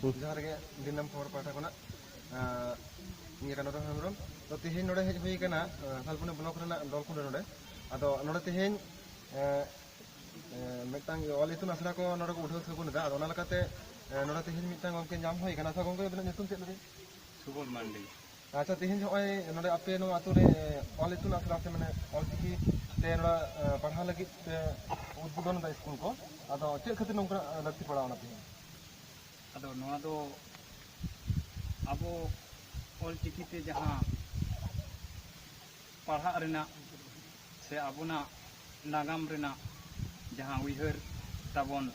जहाँ रे दिनम खबर पाठा कोना ये कानोर हेमरम तो तेहेन नोडे हेज हुई कना सालपुने ब्लॉक रेना दलकुंड नोडे आदो नोडे तेहेन मिटांग ऑल इतुन आसरा को नोडे को उठाव सगुन दा आदो ओना लकाते नोडे तेहेन मिटांग गमके नाम होई कना सा गमके बिना नितुम चेद लगे सुबोल मांडी अच्छा तेहेन होय नोडे आपे नो आतु रे ऑल इतुन आसरा से माने ऑल चिकी ते नोडा पढ़ा लगी ते उद्बोधन दा स्कूल को आदो चेद खातिर नोंका लक्ति पड़ा ओना तेहेन आदो नोआ दो आबो ऑल चिकीते जहां पढ़ा रेना से आबोना नागाम रेना जहां उइहर ताबन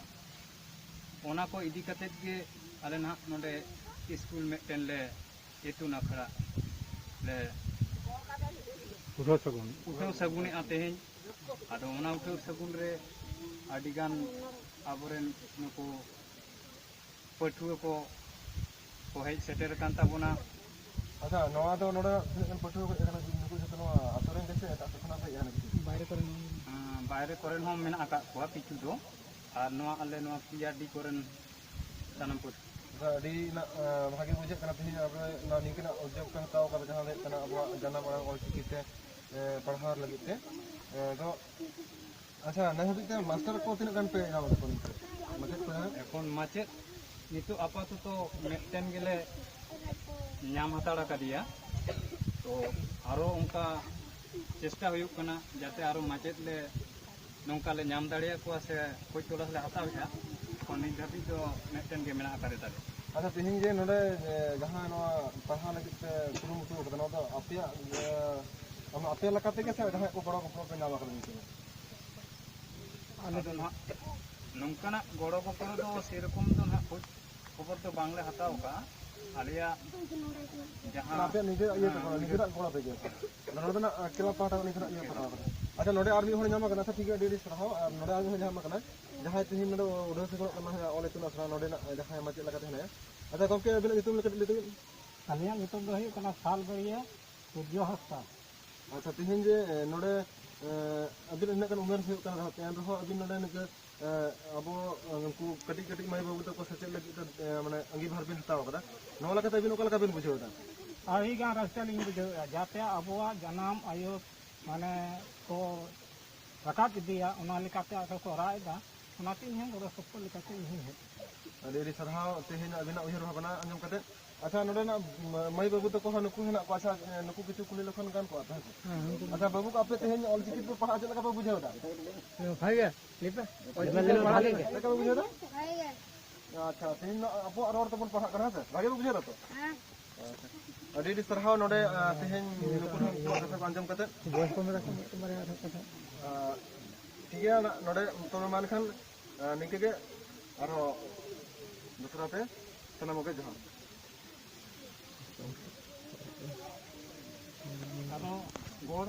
ओना को इदी कतेत गे आले ना नोडे स्कूल मेटेन ले इतुन आखड़ा ले उठाव सगुने आतेहें आदो ओना उठाव सगुन रे आदिगान आबोरेन नुको पठुआ को हेज सेटर कान ताबोना अच्छा नोआ दो नोडे पठुआ को एखाना नुको जतो नोआ आतोरेन देसे एटा सखना पे एखाना बाहरे कोरेन हम मेना आका कोआ पिछु दो आर नोआ आले नोआ पीआरडी कोरेन सानम पुट ᱟᱹᱰᱤ ᱵᱷᱟᱜᱮ ᱵᱩᱡᱷᱟᱹᱜ ᱠᱟᱱᱟ ᱛᱮᱦᱮᱧ ᱟᱵᱚ ᱱᱚᱣᱟ ᱱᱤᱝᱠᱟᱹᱱᱟᱜ ᱩᱫᱽᱡᱳᱜᱽ ᱯᱮ ᱦᱟᱛᱟᱣ ᱠᱟᱫᱟ ᱡᱟᱦᱟᱸ ᱫᱚ ᱦᱩᱭᱩᱜ ᱠᱟᱱᱟ ᱟᱵᱚᱣᱟᱜ ᱡᱟᱱᱟᱢ ᱟᱲᱟᱝ ᱚᱞᱪᱤᱠᱤᱛᱮ ᱯᱟᱲᱦᱟᱣ ᱞᱟᱹᱜᱤᱫ ᱛᱮ ᱛᱚ ᱟᱪᱪᱷᱟ ᱱᱤᱭᱟᱹ ᱦᱟᱹᱵᱤᱡ ᱛᱮ ᱢᱟᱥᱴᱟᱨ ᱠᱚ ᱛᱤᱱᱟᱹᱜ ᱜᱟᱱ ᱯᱮ ᱧᱟᱢ ᱠᱟᱫᱟ ᱢᱟᱪᱮᱫ ᱠᱚ এখন মাচেদ নিতো আপাতত মেটেন গেলে ᱧᱟᱢ ᱦᱟᱛᱟᱲ ᱟᱠᱟᱫᱤᱭᱟ তো আরো ᱚᱱᱠᱟ চেষ্টা ᱦᱩᱭᱩᱜ ᱠᱟᱱᱟ যাতে আরো মাচেদ লে ᱱᱚᱝᱠᱟ ᱞᱮ ᱧᱟᱢ ᱫᱟᱲᱮᱭᱟ ᱠᱚᱣᱟ ᱥᱮ ᱠᱷᱚᱡ ᱛᱚᱞᱟᱥ ᱞᱮ ᱦᱟᱛᱟᱣᱮᱜᱼᱟ ᱛᱚ ᱱᱤᱛ ᱫᱷᱟᱹᱵᱤᱡ ᱫᱚ ᱢᱮᱴᱮᱱ ᱜᱮ ᱢᱮᱱᱟᱜ ᱟᱠᱟᱫ ᱛᱟᱞᱮ ᱟᱪᱪᱷᱟ ᱛᱮᱦᱮᱧ ᱡᱮ ᱱᱚᱰᱮ ᱡᱟᱦᱟᱸ ᱱᱚᱣᱟ ᱯᱟᱲᱦᱟᱣ ᱞᱟᱹᱜᱤᱫ ᱛᱮ ᱠᱩᱨᱩᱢᱩᱴᱩ ᱠᱟᱫᱟ ᱱᱚᱣᱟ ᱫᱚ ᱟᱯᱮᱭᱟᱜ ᱟᱯᱮ ᱞᱮᱠᱟ ᱛᱮᱜᱮ ᱥᱮ ᱡᱟᱦᱟᱸᱭ ᱠᱚ ᱜᱚᱲᱚ ᱜᱚᱯᱚᱲᱚ ᱯᱮ ᱧᱟᱢ ᱟᱠᱟᱫᱟ ᱱᱤᱛᱚᱜ ᱟᱞᱮ ᱫᱚ ᱱᱟᱦᱟᱜ ᱱᱚᱝᱠᱟᱱᱟᱜ ᱜᱚᱲᱚ ᱜᱚᱯᱚᱲᱚ ᱫᱚ ᱥᱮᱨᱚᱠᱚᱢ ᱫᱚ ᱱᱟᱦᱟᱜ ᱠᱷᱚᱡ ᱠᱷᱚᱵᱚᱨ ᱫᱚ ᱵᱟᱝᱞᱮ ᱦᱟᱛᱟᱣ ᱠᱟᱜᱼᱟ ᱟᱞᱮᱭᱟᱜ ᱡᱟᱦᱟᱸ ᱟᱯᱮ ᱱᱤᱡᱮᱨᱟᱜ ᱜᱚᱲᱚ ᱛᱮᱜᱮ ᱱᱚᱰᱮ ᱫᱚ ᱠᱮᱞᱟᱵ ᱯᱟᱦᱴᱟ ᱱᱤᱡᱮᱨᱟᱜ ᱜᱮ ᱯᱟᱲᱦᱟᱣ ᱠᱟᱫᱟ ᱟᱪᱪᱷᱟ ᱱᱚᱰᱮ ᱟᱨ ᱢᱤᱫ ᱦᱚᱲ ᱧᱟᱢ ᱟᱠᱟᱱᱟ ᱴᱷᱤᱠ ᱜᱮᱭᱟ ᱟᱹᱰᱤ ᱥᱟᱨᱦᱟᱣ ᱟᱨ ᱱᱚᱰᱮ ᱟᱨ ᱢᱤᱫ ᱦᱚᱲ ᱧᱟᱢ ᱟᱠᱟᱱᱟ ᱡᱟᱦᱟᱸᱭ ᱛᱮᱦᱮᱧ ᱱᱚᱰᱮ ᱩᱰᱷᱟᱹᱣ ᱥᱮᱴᱮᱨᱚᱜ ᱠᱟᱱᱟ ᱚᱞ ᱤᱛᱩᱱ ᱟᱥᱲᱟ ᱱᱚᱰᱮᱱᱟᱜ ᱡᱟᱦᱟᱸᱭ ᱢᱟᱪᱮᱫ ᱞᱮᱠᱟᱛᱮ ᱦᱮᱱᱟᱭᱟ ᱟᱪᱪᱷᱟ ᱜᱚᱢᱠᱮ ᱟᱹᱵᱤᱱᱟᱜ ᱧᱩᱛᱩᱢ ᱞᱮᱠᱟᱛᱮ ᱞᱟᱹᱭ ᱛᱟᱵᱤᱱ ᱟᱹᱞᱤᱧᱟᱜ ᱧᱩᱛᱩᱢ ᱫᱚ ᱦᱩᱭᱩᱜ ᱠᱟᱱᱟ ᱥᱟᱞᱵᱟᱲᱤᱭᱟ ᱥᱩᱨᱡᱚ ᱦᱟᱸᱥᱫᱟ अच्छा तेहेन जे नोडे अबिन इन्ना कन उमेर हुयुग कना तेन रहो अबिन नोडे नके अबो उनको कटिक कटिक माई बाबू तक सेचेद लगी माने अंगीभार बिन हताव कदा नोवा लकाते अबिन ओका लका बिन बुझेवदा आही गां रास्ता लिंग बुझेवदा जाते अबोआ जनाम आयो माने को रकाब इदिया ओना लेकाते आको कोरायदा ओनाते इन्हें गोरो सप्पो लेकाते इन्हें है अडी सरहाव तेहेन अबिना उहिर भावना अंजम कते अच्छा नोडे ना माई बाबू तक को नुकु हेना को अच्छा नुकु किछु कुली लखन गान को आता अच्छा बाबू को आपे तेहेन ऑल चिकित पे पढ़ा चला का बुझेवदा भाई गे लिपे भागे का बुझेवदा भागे अच्छा तेहेन अपो और तबन पढ़ा करा से भागे बुझेवदा तो हां अडी सरहाव नोडे तेहेन नुकु को कथा अंजम कते बॉस को मेरा तुम्हारे कथा ठीक है नोडे तो मान खान निके के और दूसरा पे सलाम के जहां ᱟᱫᱚ ᱜᱚᱲ